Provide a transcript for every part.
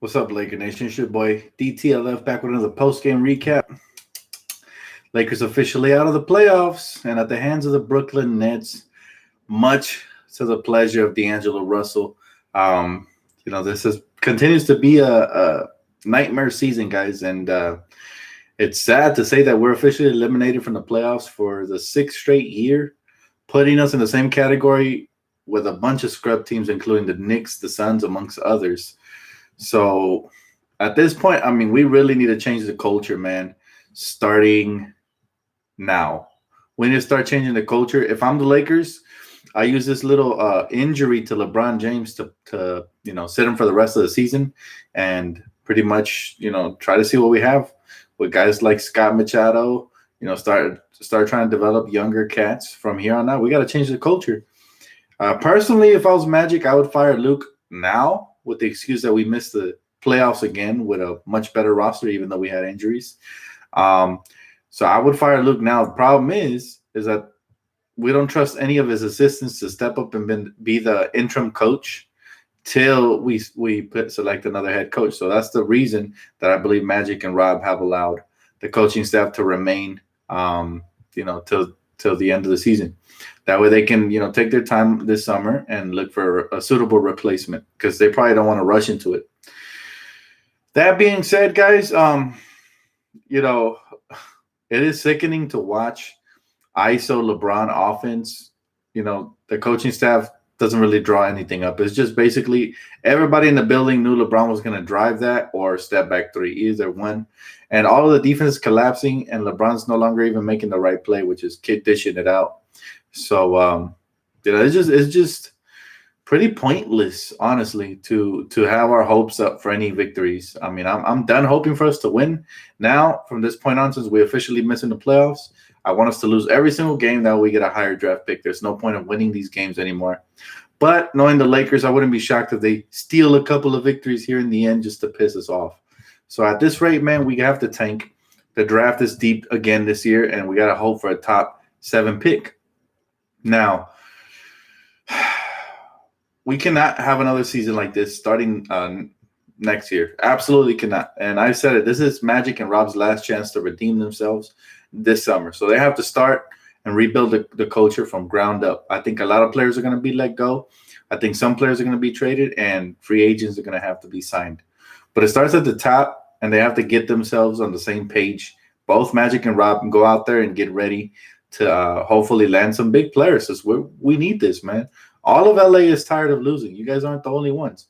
What's up, Laker Nation? It's your boy DTLF back with another post-game recap. Lakers officially out of the playoffs and at the hands of the Brooklyn Nets, much to the pleasure of D'Angelo Russell. This continues to be a nightmare season, guys, and it's sad to say that we're officially eliminated from the playoffs for the sixth straight year, putting us in the same category with a bunch of scrub teams, including the Knicks, the Suns, amongst others. So at this point, I mean, we really need to change the culture, man, starting now. We need to start changing the culture. If I'm the Lakers, I use this little injury to LeBron James to sit him for the rest of the season and pretty much, try to see what we have with guys like Scott Machado, start trying to develop younger cats from here on out. We got to change the culture. Personally, if I was Magic, I would fire Luke now with the excuse that we missed the playoffs again with a much better roster, even though we had injuries. So I would fire Luke now. The problem is that we don't trust any of his assistants to step up and be the interim coach till we select another head coach. So that's the reason that I believe Magic and Rob have allowed the coaching staff to remain, till the end of the season. That way they can, take their time this summer and look for a suitable replacement because they probably don't want to rush into it. That being said, guys, it is sickening to watch ISO LeBron offense. The coaching staff doesn't really draw anything up. It's just basically everybody in the building knew LeBron was going to drive that or step back three, either one. And all of the defense is collapsing, and LeBron's no longer even making the right play, which is kid dishing it out. So, it's just pretty pointless, honestly, to have our hopes up for any victories. I mean, I'm done hoping for us to win. Now, from this point on, since we officially missing the playoffs, I want us to lose every single game. That we get a higher draft pick. There's no point of winning these games anymore. But knowing the Lakers, I wouldn't be shocked if they steal a couple of victories here in the end just to piss us off. So at this rate, man, we have to tank. The draft is deep again this year, and we got to hope for a top 7 pick. Now, we cannot have another season like this starting next year. Absolutely cannot. And I've said it. This is Magic and Rob's last chance to redeem themselves this summer. So they have to start and rebuild the culture from ground up. I think a lot of players are going to be let go. I think some players are going to be traded, and free agents are going to have to be signed. But it starts at the top, and they have to get themselves on the same page. Both Magic and Rob can go out there and get ready to hopefully land some big players. We need this, man. All of LA is tired of losing. You guys aren't the only ones.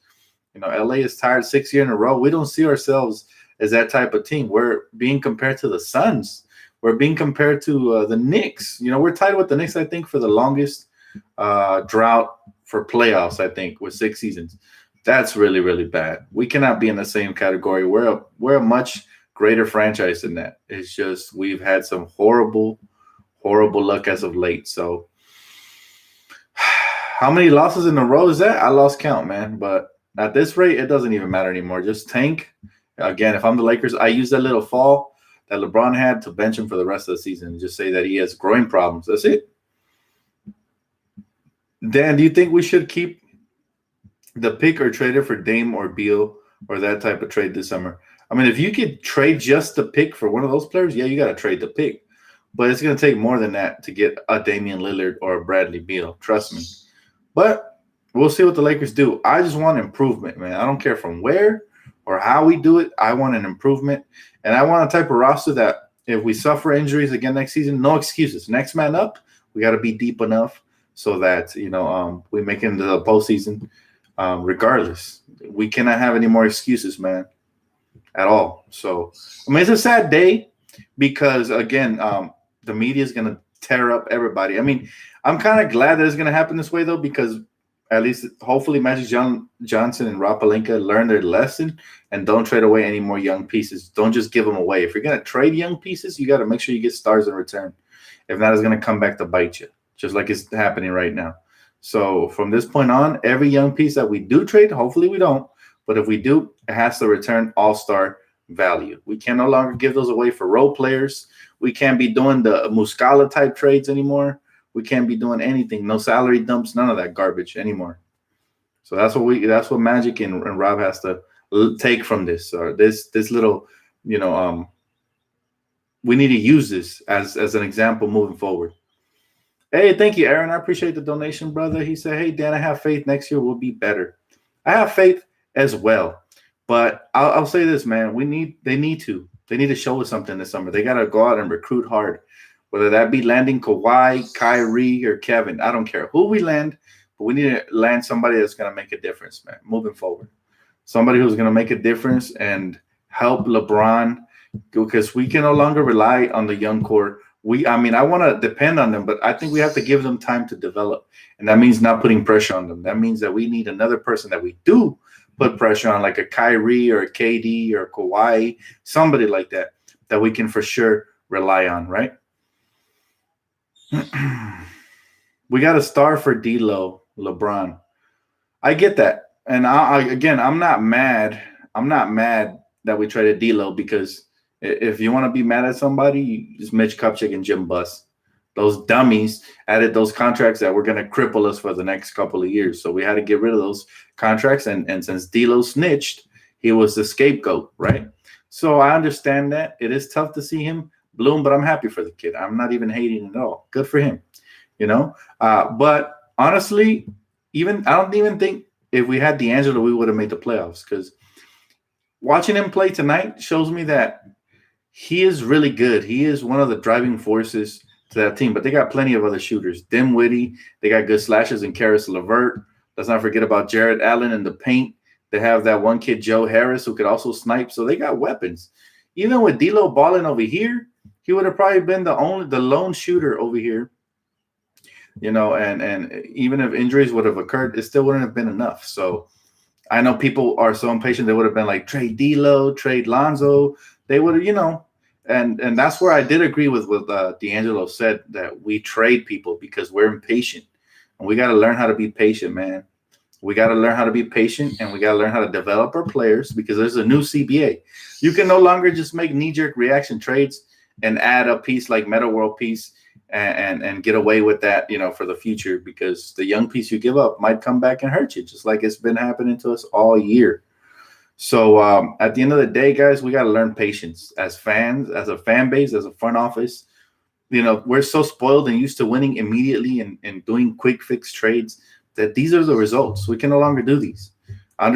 LA is tired 6 years in a row. We don't see ourselves as that type of team. We're being compared to the Suns. We're being compared to the Knicks. We're tied with the Knicks, I think, for the longest drought for playoffs, I think, with 6 seasons. That's really, really bad. We cannot be in the same category. We're a much greater franchise than that. It's just we've had some horrible luck as of late. So how many losses in a row is that? I lost count, man. But at this rate, it doesn't even matter anymore. Just tank. Again, if I'm the Lakers, I use that little fall that LeBron had to bench him for the rest of the season and just say that he has growing problems. That's it. Dan, do you think we should keep the pick or trade it for Dame or Beal or that type of trade this summer? I mean, if you could trade just the pick for one of those players, yeah, you got to trade the pick. But it's going to take more than that to get a Damian Lillard or a Bradley Beal. Trust me. But we'll see what the Lakers do. I just want improvement, man. I don't care from where or how we do it. I want an improvement. And I want a type of roster that if we suffer injuries again next season, no excuses. Next man up, we got to be deep enough so that, we make it into the postseason regardless. We cannot have any more excuses, man, at all. So, I mean, it's a sad day because, again, the media is going to tear up everybody. I mean, I'm kind of glad that it's going to happen this way, though, because at least hopefully Magic Johnson and Rob Pelinka learn their lesson and don't trade away any more young pieces. Don't just give them away. If you're going to trade young pieces, you got to make sure you get stars in return. If not, it's going to come back to bite you, just like it's happening right now. So from this point on, every young piece that we do trade, hopefully we don't, but if we do, it has to return all-star value. We can no longer give those away for role players. We can't be doing the Muscala type trades anymore. We can't be doing anything. No salary dumps, none of that garbage anymore. So that's what Magic and Rob has to take from this, or this little, we need to use this as an example moving forward. Hey, thank you, Aaron. I appreciate the donation, brother. He said, "Hey, Dan, I have faith next year will be better." I have faith as well, but I'll say this, man. They need to show us something this summer. They got to go out and recruit hard, whether that be landing Kawhi, Kyrie, or Kevin. I don't care who we land, but we need to land somebody that's going to make a difference, man. Moving forward, somebody who's going to make a difference and help LeBron, because we can no longer rely on the young core. I want to depend on them, but I think we have to give them time to develop. And that means not putting pressure on them. That means that we need another person that we do put pressure on, like a Kyrie or a KD or a Kawhi, somebody like that we can for sure rely on, right? We got a star for D'Lo, LeBron. I get that. And I'm not mad. I'm not mad that we traded D'Lo, because if you want to be mad at somebody, it's Mitch Kupchak and Jim Buss. Those dummies added those contracts that were going to cripple us for the next couple of years. So we had to get rid of those contracts. And since D'Lo snitched, he was the scapegoat, right? So I understand that. It is tough to see him bloom, but I'm happy for the kid. I'm not even hating at all. Good for him, But honestly, I don't even think if we had D'Angelo, we would have made the playoffs, because watching him play tonight shows me that he is really good. He is one of the driving forces to that team, but they got plenty of other shooters. Dinwiddie, they got good slashes, and Karis LeVert. Let's not forget about Jared Allen in the paint. They have that one kid, Joe Harris, who could also snipe. So they got weapons. Even with D'Lo balling over here, he would have probably been the lone shooter over here. And even if injuries would have occurred, it still wouldn't have been enough. So I know people are so impatient. They would have been like, trade D'Lo, trade Lonzo. They would have, and that's where I did agree with what D'Angelo said, that we trade people because we're impatient. And we got to learn how to be patient, man. We got to learn how to be patient, and we got to learn how to develop our players, because there's a new CBA. You can no longer just make knee-jerk reaction trades and add a piece like Meta World Peace and get away with that, for the future, because the young piece you give up might come back and hurt you, just like it's been happening to us all year. So at the end of the day, guys, we got to learn patience as fans, as a fan base, as a front office. We're so spoiled and used to winning immediately and doing quick fix trades that these are the results. We can no longer do these. I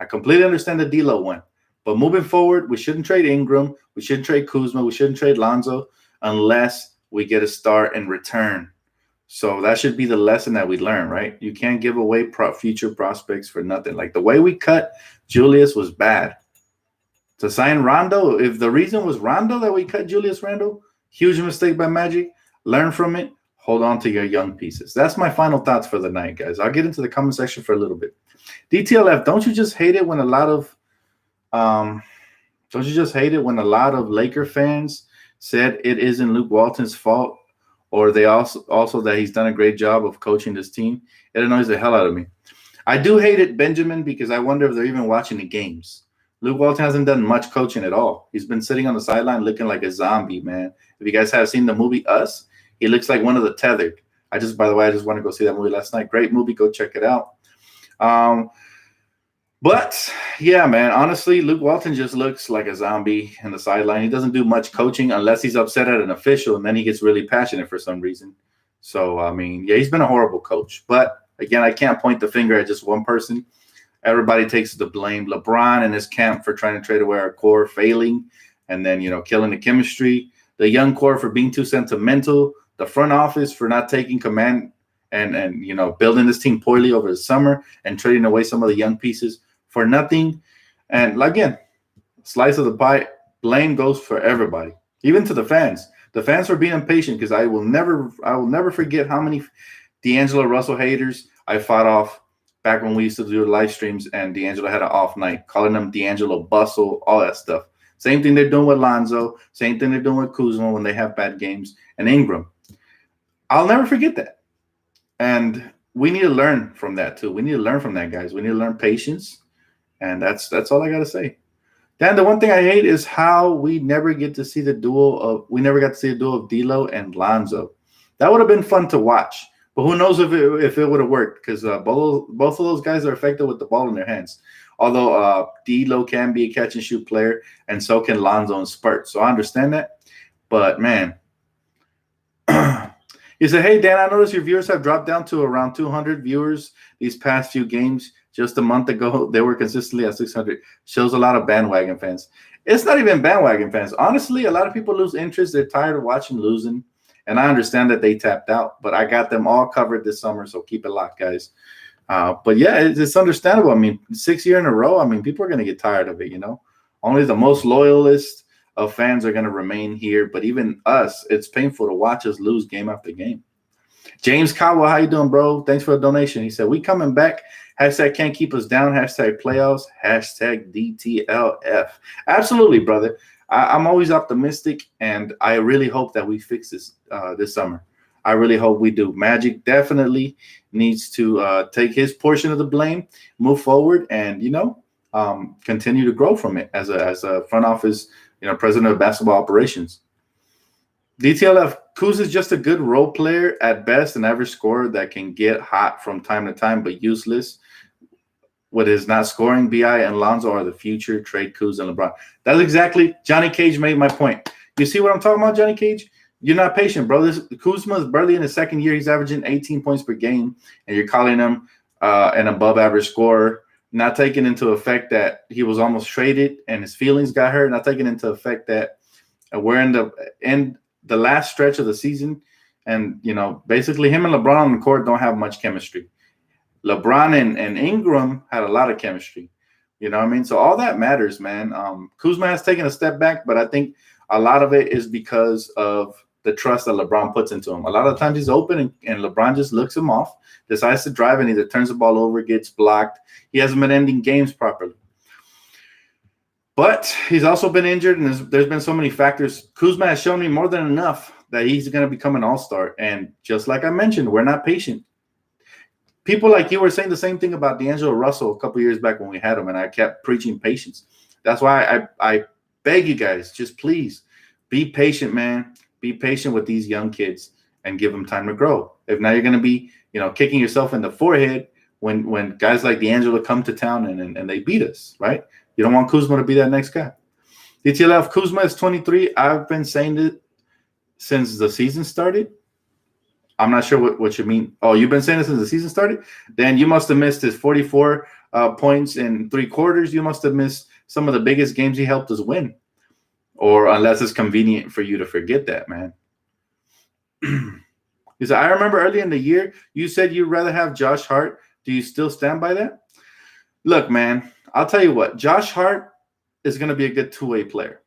completely understand the D'Lo one. But moving forward, we shouldn't trade Ingram. We shouldn't trade Kuzma. We shouldn't trade Lonzo unless we get a star in return. So that should be the lesson that we learn, right? You can't give away future prospects for nothing. Like the way we cut Julius was bad. To sign Rondo, if the reason was Rondo that we cut Julius Randle, huge mistake by Magic. Learn from it. Hold on to your young pieces. That's my final thoughts for the night, guys. I'll get into the comment section for a little bit. DTLF, don't you just hate it when a lot of Laker fans said it isn't Luke Walton's fault, or they also that he's done a great job of coaching this team? It annoys the hell out of me. I do hate it, Benjamin, because I wonder if they're even watching the games. Luke Walton hasn't done much coaching at all. He's been sitting on the sideline looking like a zombie, man. If you guys have seen the movie Us, he looks like one of the Tethered. By the way, I just want to go see that movie last night. Great movie. Go check it out. But yeah, man, honestly, Luke Walton just looks like a zombie in the sideline. He doesn't do much coaching unless he's upset at an official, and then he gets really passionate for some reason. So, yeah, he's been a horrible coach. But again, I can't point the finger at just one person. Everybody takes the blame. LeBron and his camp for trying to trade away our core, failing, and then, killing the chemistry. The young core for being too sentimental. The front office for not taking command and building this team poorly over the summer and trading away some of the young pieces for nothing. And again, slice of the pie, blame goes for everybody, even to the fans. The fans for being impatient, because I will never forget how many D'Angelo Russell haters I fought off back when we used to do live streams and D'Angelo had an off night, calling them D'Angelo Bustle, all that stuff. Same thing they're doing with Lonzo, same thing they're doing with Kuzma when they have bad games, and Ingram. I'll never forget that. And we need to learn from that too. We need to learn from that, guys. We need to learn patience. And that's all I got to say. Dan, the one thing I hate is how we never got to see the duo of D'Lo and Lonzo. That would have been fun to watch. But who knows if it would have worked, because both of those guys are effective with the ball in their hands. Although D'Lo can be a catch and shoot player, and so can Lonzo in spurts. So I understand that. But man, he said, "Hey Dan, I noticed your viewers have dropped down to around 200 viewers these past few games. Just a month ago, they were consistently at 600. Shows a lot of bandwagon fans. It's not even bandwagon fans. Honestly, a lot of people lose interest. They're tired of watching losing. And I understand that they tapped out, but I got them all covered this summer, so keep it locked, guys. But yeah, it's understandable. I mean, 6 years in a row, I mean, people are going to get tired of it, you know. Only the most loyalist of fans are going to remain here, but even us, it's painful to watch us lose game after game. James Kawa, how you doing, bro? Thanks for the donation. He said, we coming back. Hashtag can't keep us down. Hashtag playoffs. Hashtag DTLF. Absolutely, brother. I'm always optimistic, and I really hope that we fix this this summer. I really hope we do. Magic definitely needs to take his portion of the blame, move forward, and continue to grow from it as a front office, president of basketball operations. DTLF, Kuz is just a good role player at best, an average scorer that can get hot from time to time, but useless. What is not scoring, BI and Lonzo are the future. Trade Kuz and LeBron. That's exactly, Johnny Cage made my point. You see what I'm talking about, Johnny Cage? You're not patient, bro. Kuzma is barely in his second year. He's averaging 18 points per game, and you're calling him an above-average scorer, not taking into effect that he was almost traded and his feelings got hurt, not taking into effect that we're in the last stretch of the season, and basically him and LeBron on the court don't have much chemistry. LeBron and Ingram had a lot of chemistry. You know what I mean? So all that matters, man. Kuzma has taken a step back, but I think a lot of it is because of the trust that LeBron puts into him. A lot of times he's open and LeBron just looks him off, decides to drive, and either turns the ball over, gets blocked. He hasn't been ending games properly. But he's also been injured, and there's been so many factors. Kuzma has shown me more than enough that he's going to become an all-star. And just like I mentioned, we're not patient. People like you were saying the same thing about D'Angelo Russell a couple years back when we had him, and I kept preaching patience. That's why I beg you guys, just please be patient, man. Be patient with these young kids and give them time to grow. If now you're going to be, kicking yourself in the forehead when guys like D'Angelo come to town and they beat us, right? You don't want Kuzma to be that next guy. DTLF, Kuzma is 23. I've been saying it since the season started. I'm not sure what you mean. Oh, you've been saying it since the season started? Then you must have missed his 44 points in 3 quarters. You must have missed some of the biggest games he helped us win. Or unless it's convenient for you to forget that, man. He said, I remember early in the year, you said you'd rather have Josh Hart. Do you still stand by that? Look, man, I'll tell you what. Josh Hart is going to be a good two-way player.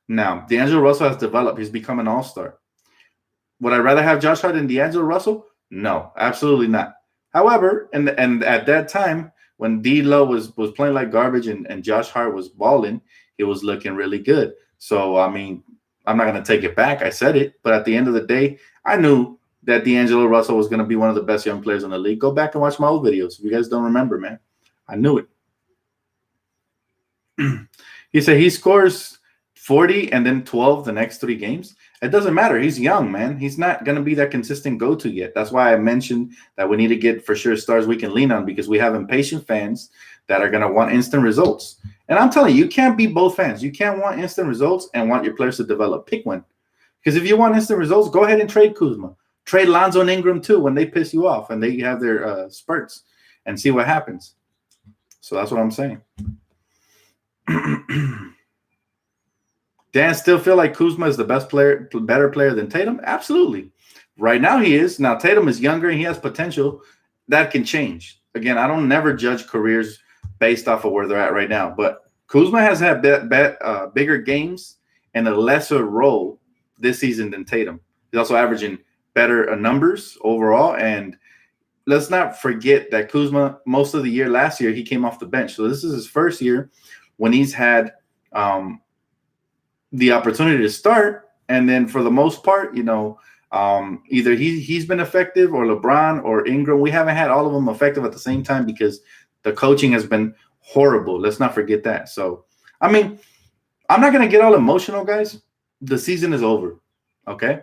Now, D'Angelo Russell has developed. He's become an all-star. Would I rather have Josh Hart than D'Angelo Russell? No, absolutely not. However, and at that time, when D'Lo was playing like garbage and Josh Hart was balling, he was looking really good. So, I mean, I'm not going to take it back. I said it. But at the end of the day, I knew that D'Angelo Russell was going to be one of the best young players in the league. Go back and watch my old videos. If you guys don't remember, man, I knew it. He said he scores 40 and then 12 the next 3 games. It doesn't matter. He's young, man. He's not going to be that consistent go-to yet. That's why I mentioned that we need to get for sure stars we can lean on, because we have impatient fans that are going to want instant results. And I'm telling you, you can't be both fans. You can't want instant results and want your players to develop. Pick one. Because if you want instant results, go ahead and trade Kuzma. Trade Lonzo and Ingram too when they piss you off and they have their spurts, and see what happens. So that's what I'm saying. Dan still feel like Kuzma is the better player than Tatum? Absolutely. Right now he is. Now Tatum is younger and he has potential. That can change. Again, I don't never judge careers based off of where they're at right now. But Kuzma has had bigger games and a lesser role this season than Tatum. He's also averaging better numbers overall. And let's not forget that Kuzma, most of the year last year, he came off the bench. So this is his first year when he's had the opportunity to start. And then for the most part, either he's been effective or LeBron or Ingram. We haven't had all of them effective at the same time because the coaching has been horrible. Let's not forget that. So, I mean, I'm not going to get all emotional, guys. The season is over, okay?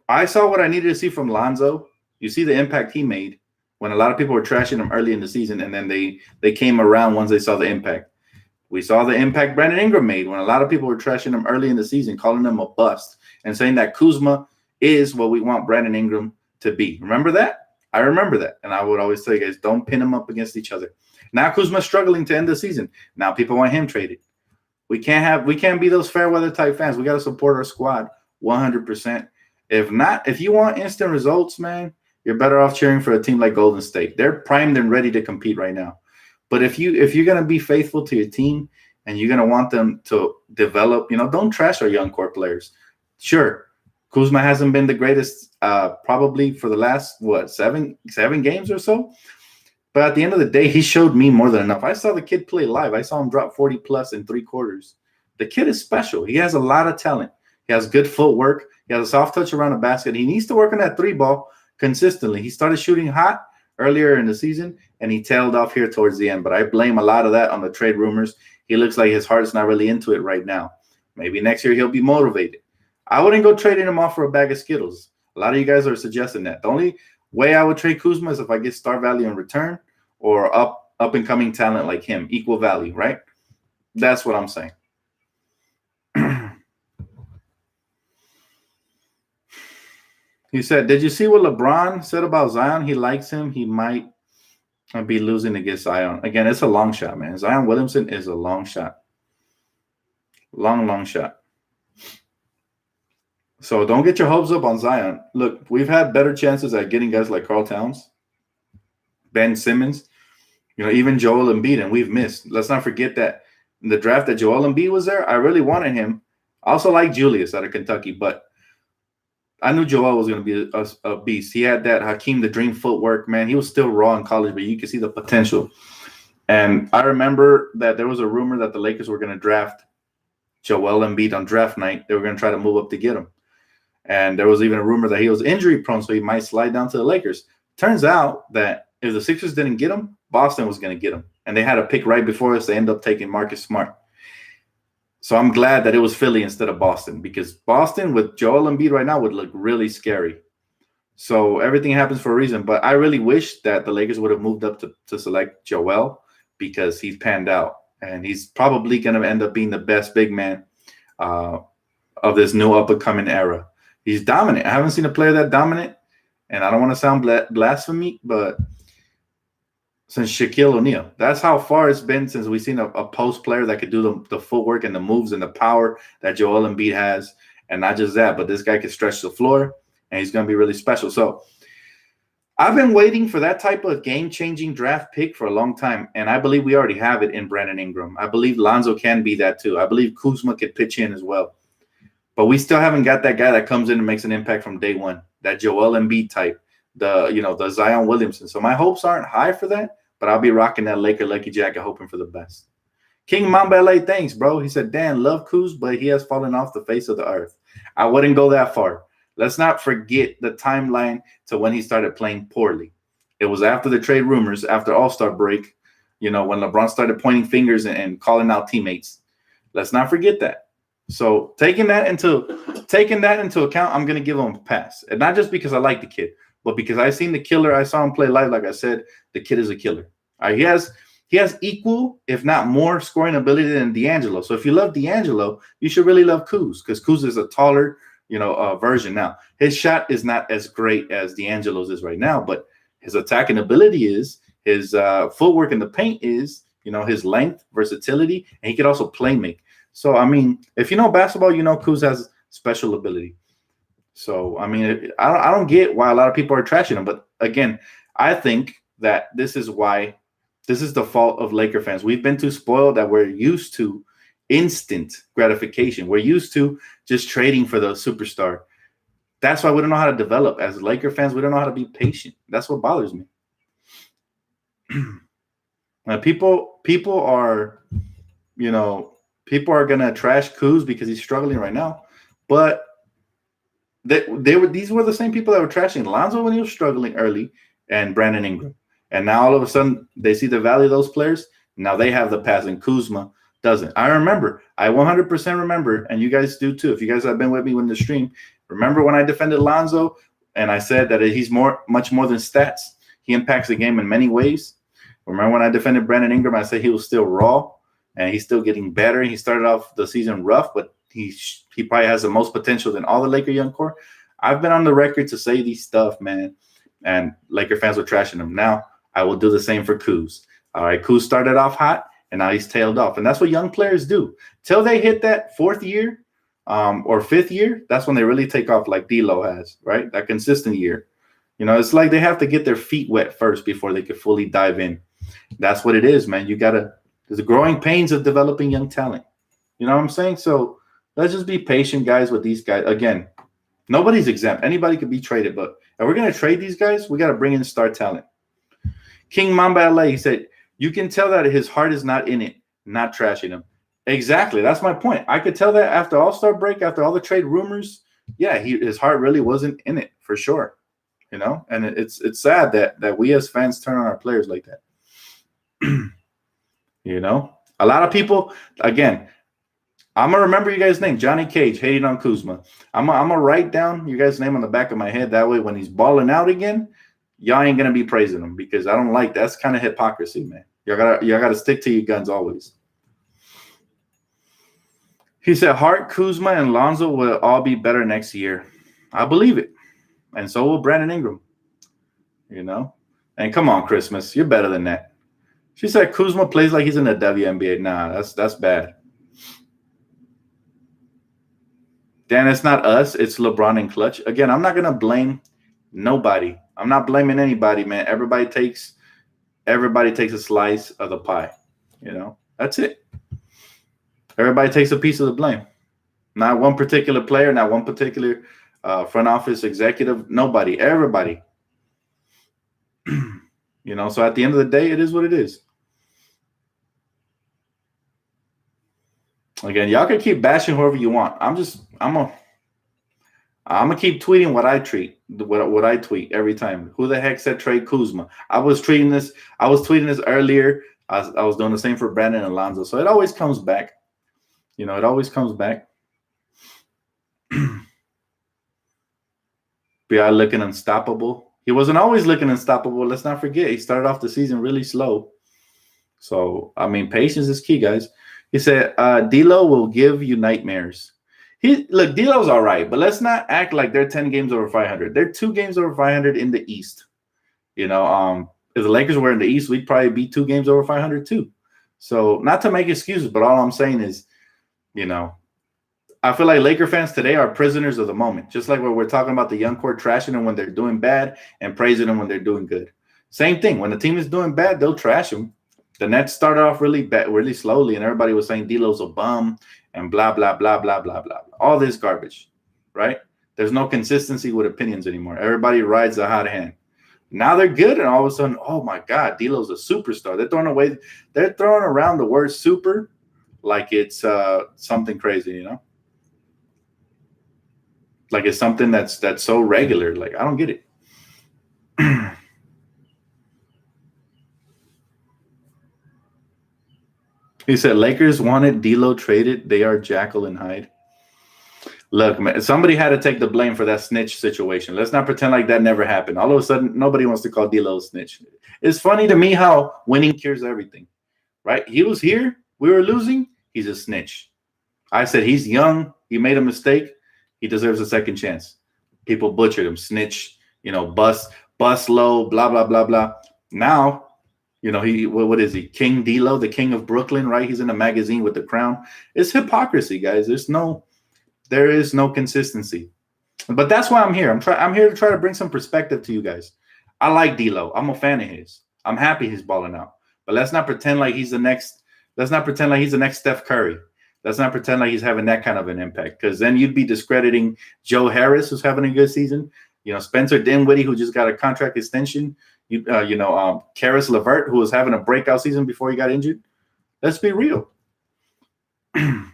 I saw what I needed to see from Lonzo. You see the impact he made when a lot of people were trashing him early in the season, and then they came around once they saw the impact. We saw the impact Brandon Ingram made when a lot of people were trashing him early in the season, calling him a bust, and saying that Kuzma is what we want Brandon Ingram to be. Remember that? I remember that. And I would always tell you guys, don't pin them up against each other. Now Kuzma's struggling to end the season. Now people want him traded. We can't be those fair weather type fans. We got to support our squad 100%. If not, if you want instant results, man, you're better off cheering for a team like Golden State. They're primed and ready to compete right now. But if you're gonna be faithful to your team and you're gonna want them to develop, don't trash our young core players. Sure, Kuzma hasn't been the greatest, probably for the last seven games or so. But at the end of the day, he showed me more than enough. I saw the kid play live. I saw him drop 40 plus in 3 quarters. The kid is special. He has a lot of talent. He has good footwork. He has a soft touch around the basket. He needs to work on that 3-ball consistently. He started shooting hot earlier in the season, and he tailed off here towards the end. But I blame a lot of that on the trade rumors. He looks like his heart's not really into it right now. Maybe next year he'll be motivated. I wouldn't go trading him off for a bag of Skittles. A lot of you guys are suggesting that. The only way I would trade Kuzma is if I get star value in return or up-and-coming talent like him, equal value, right? That's what I'm saying. He said, did you see what LeBron said about Zion? He likes him. He might be losing against Zion. Again, it's a long shot, man. Zion Williamson is a long shot. Long shot. So don't get your hopes up on Zion. Look, we've had better chances at getting guys like Karl Towns, Ben Simmons, even Joel Embiid, and we've missed. Let's not forget that in the draft that Joel Embiid was there, I really wanted him. I also like Julius out of Kentucky, but I knew Joel was going to be a beast. He had that Hakeem the Dream footwork, man. He was still raw in college, but you could see the potential. And I remember that there was a rumor that the Lakers were going to draft Joel Embiid on draft night. They were going to try to move up to get him. And there was even a rumor that he was injury prone, so he might slide down to the Lakers. Turns out that if the Sixers didn't get him, Boston was going to get him. And they had a pick right before us. They ended up taking Marcus Smart. So I'm glad that it was Philly instead of Boston, because Boston with Joel Embiid right now would look really scary. So everything happens for a reason. But I really wish that the Lakers would have moved up to select Joel, because he's panned out. And he's probably going to end up being the best big man of this new up-and-coming era. He's dominant. I haven't seen a player that dominant. And I don't want to sound blasphemy, but since Shaquille O'Neal. That's how far it's been since we've seen a post player that could do the footwork and the moves and the power that Joel Embiid has. And not just that, but this guy can stretch the floor, and he's going to be really special. So I've been waiting for that type of game-changing draft pick for a long time, and I believe we already have it in Brandon Ingram. I believe Lonzo can be that too. I believe Kuzma could pitch in as well. But we still haven't got that guy that comes in and makes an impact from day one, that Joel Embiid type, the Zion Williamson. So my hopes aren't high for that, but I'll be rocking that Laker lucky jacket, hoping for the best. King Mamba LA, thanks, bro. He said, Dan, love Kuz, but he has fallen off the face of the earth. I wouldn't go that far. Let's not forget the timeline to when he started playing poorly. It was after the trade rumors, after All-Star break, when LeBron started pointing fingers and calling out teammates. Let's not forget that. So taking that into account, I'm going to give him a pass. And not just because I like the kid, but because I've seen the killer. I saw him play live. Like I said, the kid is a killer. He has equal, if not more, scoring ability than D'Angelo. So if you love D'Angelo, you should really love Kuz, because Kuz is a taller, version. Now, his shot is not as great as D'Angelo's is right now, but his attacking ability is, his footwork in the paint is, his length, versatility, and he could also play make. So, I mean, if you know basketball, Kuz has special ability. So, I mean, I don't get why a lot of people are trashing him. But again, I think that this is the fault of Laker fans. We've been too spoiled that we're used to instant gratification. We're used to just trading for the superstar. That's why we don't know how to develop. As Laker fans, we don't know how to be patient. That's what bothers me. Now, people are gonna trash Kuz because he's struggling right now, but these were the same people that were trashing Lonzo when he was struggling early, and Brandon Ingram. And now all of a sudden they see the value of those players. Now they have the pass, and Kuzma doesn't. I 100% remember, and you guys do too. If you guys have been with me in the stream, remember when I defended Lonzo And I said that he's much more than stats. He impacts the game in many ways. Remember when I defended Brandon Ingram, I said he was still raw and he's still getting better. He started off the season rough, but he probably has the most potential than all the Laker young core. I've been on the record to say these stuff, man, and Laker fans were trashing him. Now I will do the same for Kuz. All right, Kuz started off hot, and now he's tailed off. And that's what young players do. Till they hit that fourth year or fifth year, that's when they really take off like D-Lo has, right? That consistent year. You know, it's like they have to get their feet wet first before they can fully dive in. That's what it is, man. You got to – there's the growing pains of developing young talent. You know what I'm saying? So let's just be patient, guys, with these guys. Again, nobody's exempt. Anybody could be traded. But if we're going to trade these guys, we got to bring in star talent. King Mamba LA, he said, you can tell that his heart is not in it, not trashing him. Exactly. That's my point. I could tell that after All-Star break, after all the trade rumors, yeah, his heart really wasn't in it for sure. You know, and it's sad that we as fans turn on our players like that. You know, a lot of people, again, I'm going to remember you guys' name, Johnny Cage, hating on Kuzma. I'm going to write down your guys' name on the back of my head. That way, when he's balling out again, y'all ain't going to be praising him because I don't like that. That's kind of hypocrisy, man. Y'all gotta stick to your guns always. He said, Hart, Kuzma, and Lonzo will all be better next year. I believe it. And so will Brandon Ingram. You know? And come on, Christmas. You're better than that. She said Kuzma plays like he's in the WNBA. Nah, that's bad. Dan, it's not us. It's LeBron and Clutch. Again, I'm not going to blame nobody. I'm not blaming anybody, man. Everybody takes a slice of the pie. You know? That's it. Everybody takes a piece of the blame. Not one particular player, not one particular front office executive, nobody, everybody. You know, so at the end of the day, it is what it is. Again, y'all can keep bashing whoever you want. I'm gonna keep tweeting what I tweet every time. Who the heck said trade Kuzma? I was tweeting this earlier. I was doing the same for Brandon and Alonzo. So it always comes back. You know, it always comes back. BI looking unstoppable. He wasn't always looking unstoppable. Let's not forget. He started off the season really slow. So, I mean, patience is key, guys. He said, D'Lo will give you nightmares. Look, D'Lo's all right, but let's not act like they're 10 games over 500. They're 2 games over 500 in the East. You know, if the Lakers were in the East, we'd probably be 2 games over 500 too. So, not to make excuses, but all I'm saying is, you know, I feel like Laker fans today are prisoners of the moment. Just like when we're talking about the young core trashing them when they're doing bad and praising them when they're doing good. Same thing. When the team is doing bad, they'll trash them. The Nets started off really bad, really slowly, and everybody was saying D'Lo's a bum and blah, blah, blah, blah, blah, blah. All this garbage, right? There's no consistency with opinions anymore. Everybody rides the hot hand. Now they're good, and all of a sudden, oh, my God, D'Lo's a superstar. They're throwing around the word super like it's something crazy, you know? Like it's something that's so regular. Like, I don't get it. He said, Lakers wanted D'Lo traded. They are Jekyll and Hyde. Look, man, somebody had to take the blame for that snitch situation. Let's not pretend like that never happened. All of a sudden, nobody wants to call D'Lo a snitch. It's funny to me how winning cures everything, right? He was here. We were losing. He's a snitch. I said he's young. He made a mistake. He deserves a second chance. People butchered him, snitch, you know, bust low, blah, blah, blah, blah. Now, you know, what is he? King D'Lo, the king of Brooklyn, right? He's in a magazine with the crown. It's hypocrisy, guys. There is no consistency. But that's why I'm here. I'm here to try to bring some perspective to you guys. I like D'Lo. I'm a fan of his. I'm happy he's balling out. But let's not pretend like he's the next Steph Curry. Let's not pretend like he's having that kind of an impact, because then you'd be discrediting Joe Harris, who's having a good season. You know, Spencer Dinwiddie, who just got a contract extension. Karis LeVert, who was having a breakout season before he got injured. Let's be real. The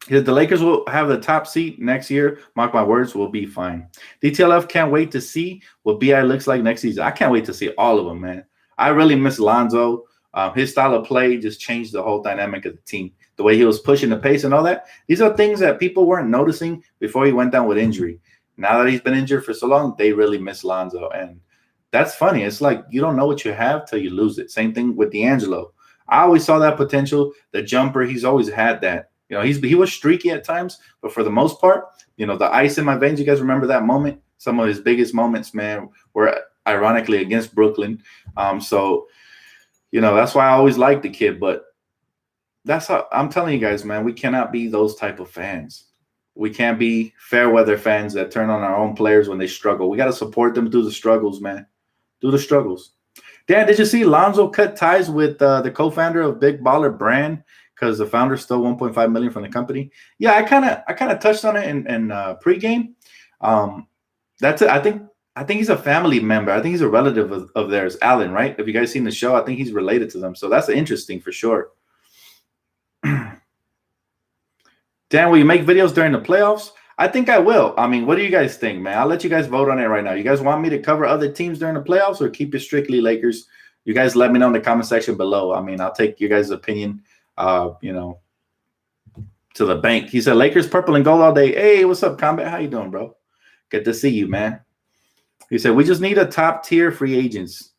Lakers will have the top seat next year. Mark my words, we'll be fine. DTLF can't wait to see what BI looks like next season. I can't wait to see all of them, man. I really miss Lonzo. His style of play just changed the whole dynamic of the team. The way he was pushing the pace and all that. These are things that people weren't noticing before he went down with injury. Now that he's been injured for so long, they really miss Lonzo. And that's funny. It's like you don't know what you have till you lose it. Same thing with D'Angelo. I always saw that potential. The jumper, he's always had that. You know, he was streaky at times, but for the most part, you know, the ice in my veins. You guys remember that moment? Some of his biggest moments, man, were ironically against Brooklyn. So you know, that's why I always liked the kid. But that's how I'm telling you guys, man, we cannot be those type of fans. We can't be fair weather fans that turn on our own players when they struggle. We got to support them through the struggles, man. Through the struggles. Dan, did you see Lonzo cut ties with the co-founder of Big Baller Brand because the founder stole 1.5 million from the company? Yeah, I kind of touched on it in pregame. That's it. I think he's a family member. I think he's a relative of theirs, Alan. Right? If you guys seen the show, I think he's related to them. So that's interesting for sure. Dan, will you make videos during the playoffs? I think I will. I mean, what do you guys think, man? I'll let you guys vote on it right now. You guys want me to cover other teams during the playoffs or keep it strictly Lakers? You guys let me know in the comment section below. I mean, I'll take your guys' opinion, you know, to the bank. He said, Lakers purple and gold all day. Hey, what's up, Combat? How you doing, bro? Good to see you, man. He said, we just need a top-tier free agents.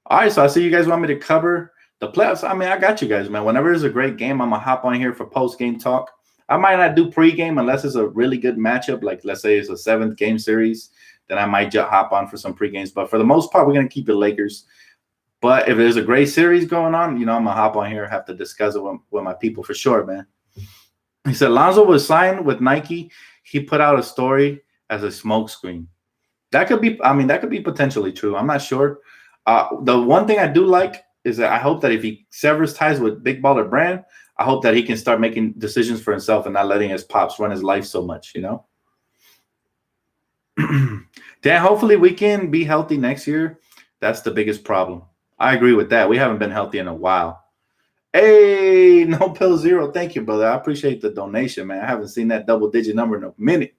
All right, so I see you guys want me to cover the playoffs. I mean, I got you guys, man. Whenever there's a great game, I'm going to hop on here for post-game talk. I might not do pregame unless it's a really good matchup, like let's say it's a 7th game series. Then I might hop on for some pregames. But for the most part, we're going to keep it Lakers. But if there's a great series going on, you know, I'm going to hop on here and have to discuss it with my people for sure, man. He said Lonzo was signed with Nike. He put out a story as a smokescreen. That could be, I mean, that could be potentially true. I'm not sure. The one thing I do like is that I hope that if he severs ties with Big Baller Brand, I hope that he can start making decisions for himself and not letting his pops run his life so much, you know? Dan, hopefully we can be healthy next year. That's the biggest problem. I agree with that. We haven't been healthy in a while. Hey, no pill zero. Thank you, brother. I appreciate the donation, man. I haven't seen that double-digit number in a minute.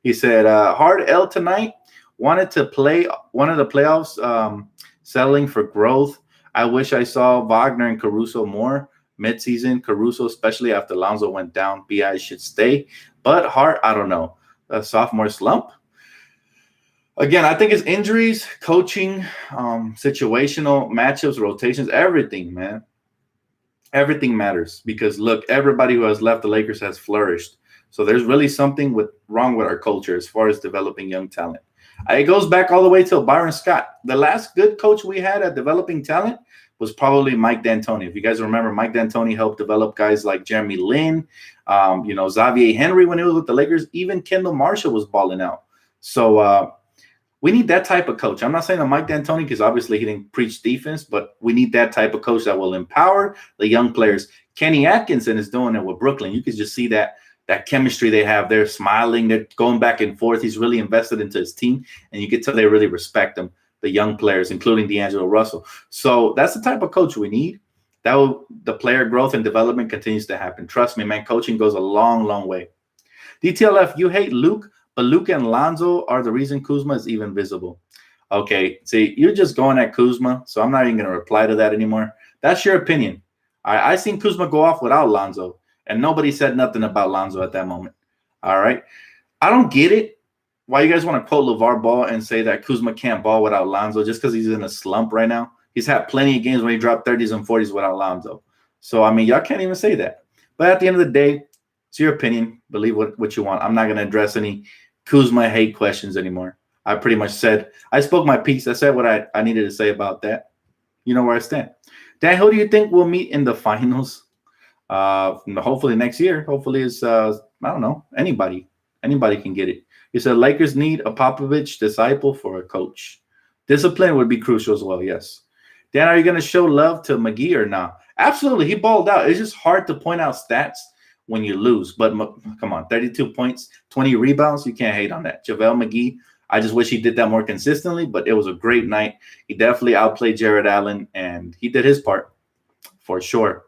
He said, hard L tonight. Wanted to play one of the playoffs, settling for growth. I wish I saw Wagner and Caruso more midseason. Caruso, especially after Lonzo went down. BI should stay. But Hart, I don't know. A sophomore slump. Again, I think it's injuries, coaching, situational matchups, rotations, everything, man. Everything matters because, look, everybody who has left the Lakers has flourished. So there's really something wrong with our culture as far as developing young talent. It goes back all the way to Byron Scott. The last good coach we had at developing talent was probably Mike D'Antoni. If you guys remember, Mike D'Antoni helped develop guys like Jeremy Lin, you know, Xavier Henry when he was with the Lakers. Even Kendall Marshall was balling out. So we need that type of coach. I'm not saying that Mike D'Antoni, because obviously he didn't preach defense, but we need that type of coach that will empower the young players. Kenny Atkinson is doing it with Brooklyn. You could just see that chemistry they have. They're smiling. They're going back and forth. He's really invested into his team, and you can tell they really respect him, the young players, including D'Angelo Russell. So that's the type of coach we need. The player growth and development continues to happen. Trust me, man, coaching goes a long, long way. DTLF, you hate Luke, but Luke and Lonzo are the reason Kuzma is even visible. Okay, see, you're just going at Kuzma, so I'm not even going to reply to that anymore. That's your opinion. I seen Kuzma go off without Lonzo, and nobody said nothing about Lonzo at that moment. All right? I don't get it. Why you guys want to quote LeVar Ball and say that Kuzma can't ball without Lonzo just because he's in a slump right now? He's had plenty of games when he dropped 30s and 40s without Lonzo. So, I mean, y'all can't even say that. But at the end of the day, it's your opinion. Believe what you want. I'm not going to address any Kuzma hate questions anymore. I pretty much said, I spoke my piece. I said what I needed to say about that. You know where I stand. Dan, who do you think will meet in the finals? Hopefully next year. Hopefully it's, I don't know, anybody. Anybody can get it. He said Lakers need a Popovich disciple for a coach. Discipline would be crucial as well, yes. Dan, are you going to show love to McGee or not? Absolutely. He balled out. It's just hard to point out stats when you lose. But come on, 32 points, 20 rebounds. You can't hate on that. JaVale McGee, I just wish he did that more consistently, but it was a great night. He definitely outplayed Jared Allen, and he did his part for sure.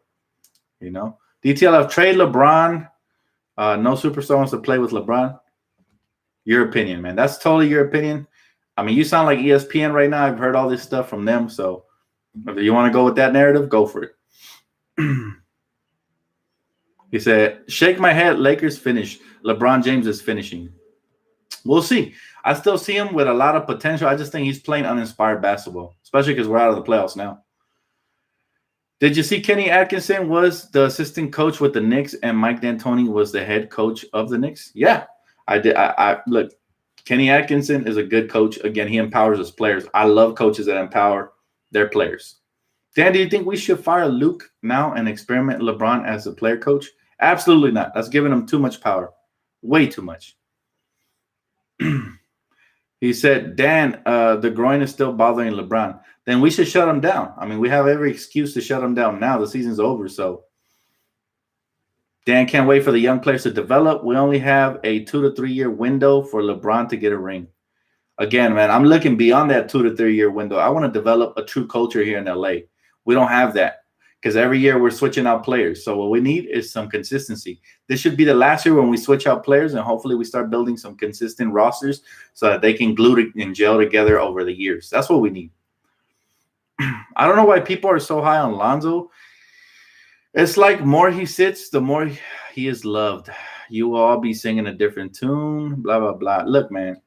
You know, DTLF trade LeBron. No superstar wants to play with LeBron. Your opinion, man. That's totally your opinion. I mean, you sound like ESPN right now. I've heard all this stuff from them. So if you want to go with that narrative, go for it. He said, shake my head. Lakers finish. LeBron James is finishing. We'll see. I still see him with a lot of potential. I just think he's playing uninspired basketball, especially because we're out of the playoffs now. Did you see Kenny Atkinson was the assistant coach with the Knicks and Mike D'Antoni was the head coach of the Knicks? Yeah, I did. I look, Kenny Atkinson is a good coach. Again, he empowers his players. I love coaches that empower their players. Dan, do you think we should fire Luke now and experiment LeBron as a player coach? Absolutely not. That's giving him too much power. Way too much. He said, Dan, the groin is still bothering LeBron. Then we should shut him down. I mean, we have every excuse to shut him down now. The season's over, so Dan can't wait for the young players to develop. We only have a 2 to 3 year window for LeBron to get a ring. Again, man, I'm looking beyond that 2 to 3 year window. I want to develop a true culture here in LA. We don't have that because every year we're switching out players. So what we need is some consistency. This should be the last year when we switch out players, and hopefully we start building some consistent rosters so that they can glue and gel together over the years. That's what we need. I don't know why people are so high on Lonzo. It's like more he sits, the more he is loved. You will all be singing a different tune, blah, blah, blah. Look, man,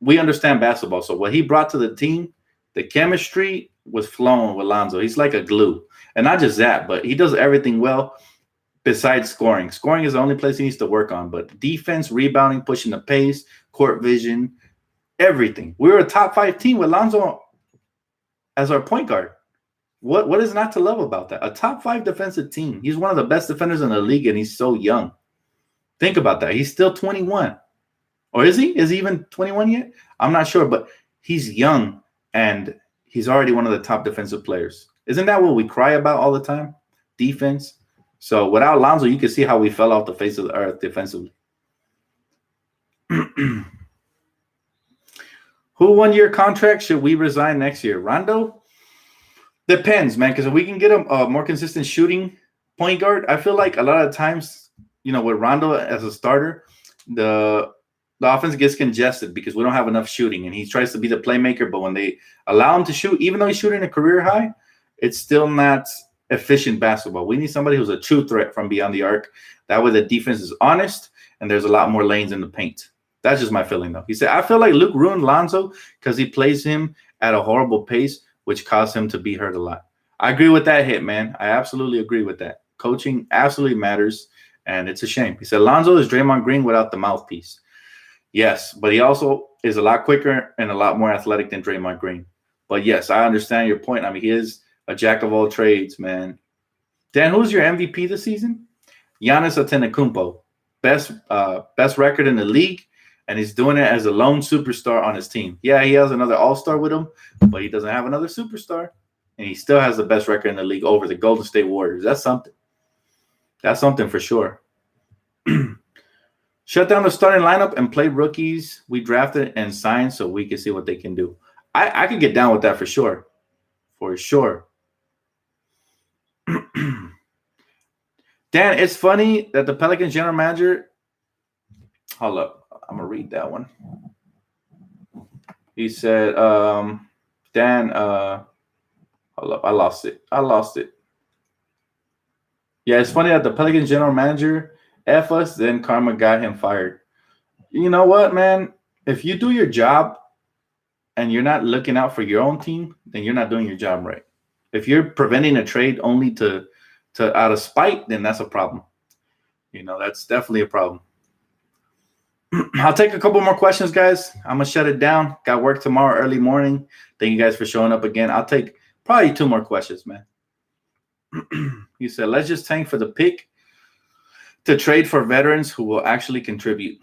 we understand basketball. So what he brought to the team, the chemistry was flowing with Lonzo. He's like a glue. And not just that, but he does everything well besides scoring. Scoring is the only place he needs to work on. But defense, rebounding, pushing the pace, court vision, everything. We were a top 5 team with Lonzo as our point guard. What is not to love about that? A top 5 defensive team. He's one of the best defenders in the league, and he's so young. Think about that. He's still 21. Or is he? Is he even 21 yet? I'm not sure, but he's young, and he's already one of the top defensive players. Isn't that what we cry about all the time? Defense. So without Lonzo, you can see how we fell off the face of the earth defensively. Who 1-year contract should we resign next year? Rondo? Depends, man, because if we can get a more consistent shooting point guard, I feel like a lot of times, with Rondo as a starter, the offense gets congested because we don't have enough shooting, and he tries to be the playmaker, but when they allow him to shoot, even though he's shooting a career high, it's still not efficient basketball. We need somebody who's a true threat from beyond the arc. That way the defense is honest, and there's a lot more lanes in the paint. That's just my feeling, though. He said, I feel like Luke ruined Lonzo because he plays him at a horrible pace, which caused him to be hurt a lot. I agree with that hit, man. I absolutely agree with that. Coaching absolutely matters, and it's a shame. He said, Lonzo is Draymond Green without the mouthpiece. Yes, but he also is a lot quicker and a lot more athletic than Draymond Green. But, yes, I understand your point. I mean, he is a jack of all trades, man. Dan, who's your MVP this season? Giannis Antetokounmpo. Best record in the league. And he's doing it as a lone superstar on his team. Yeah, he has another all-star with him, but he doesn't have another superstar. And he still has the best record in the league over the Golden State Warriors. That's something. That's something for sure. Shut down the starting lineup and play rookies we drafted and signed so we can see what they can do. I could get down with that for sure. For sure. Dan, it's funny that the Pelicans general manager – hold up. I'm going to read that one. He said, Dan, hold up, I lost it. Yeah, it's funny that the Pelicans general manager F us, then karma got him fired. You know what, man? If you do your job and you're not looking out for your own team, then you're not doing your job right. If you're preventing a trade only to out of spite, then that's a problem. That's definitely a problem. I'll take a couple more questions, guys. I'm going to shut it down. Got work tomorrow early morning. Thank you guys for showing up again. I'll take probably 2 more questions, man. He said, let's just tank for the pick to trade for veterans who will actually contribute.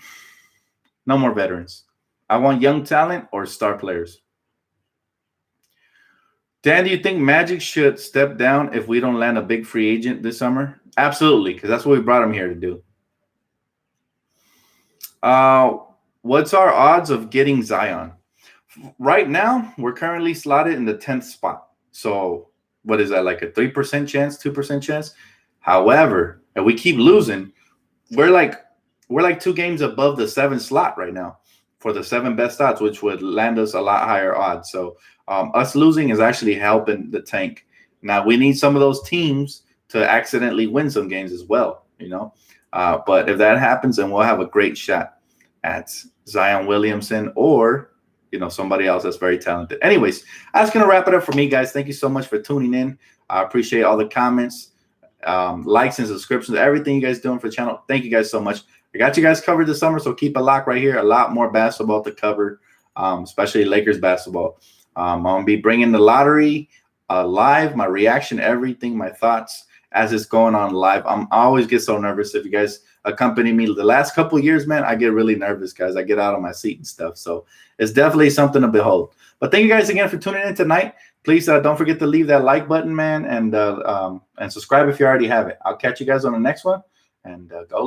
No more veterans. I want young talent or star players. Dan, do you think Magic should step down if we don't land a big free agent this summer? Absolutely, because that's what we brought him here to do. What's our odds of getting Zion? Right now, we're currently slotted in the 10th spot. So what is that, like a 3% chance, 2% chance? However, if we keep losing, we're like 2 games above the 7th slot right now for the 7 best odds, which would land us a lot higher odds. So us losing is actually helping the tank. Now, we need some of those teams to accidentally win some games as well, But if that happens, then we'll have a great shot. at Zion Williamson or, you know, somebody else that's very talented. Anyways, that's going to wrap it up for me, guys. Thank you so much for tuning in. I appreciate all the comments, likes and subscriptions, everything you guys doing for the channel. Thank you guys so much. I got you guys covered this summer, so keep a lock right here. A lot more basketball to cover, especially Lakers basketball. I'm going to be bringing the lottery live, my reaction, everything, my thoughts as it's going on live. I always get so nervous. If you guys accompany me the last couple of years, man, I get really nervous, guys. I get out of my seat and stuff. So it's definitely something to behold. But thank you guys again for tuning in tonight. Please don't forget to leave that like button, man, and subscribe if you already have it. I'll catch you guys on the next one, and go.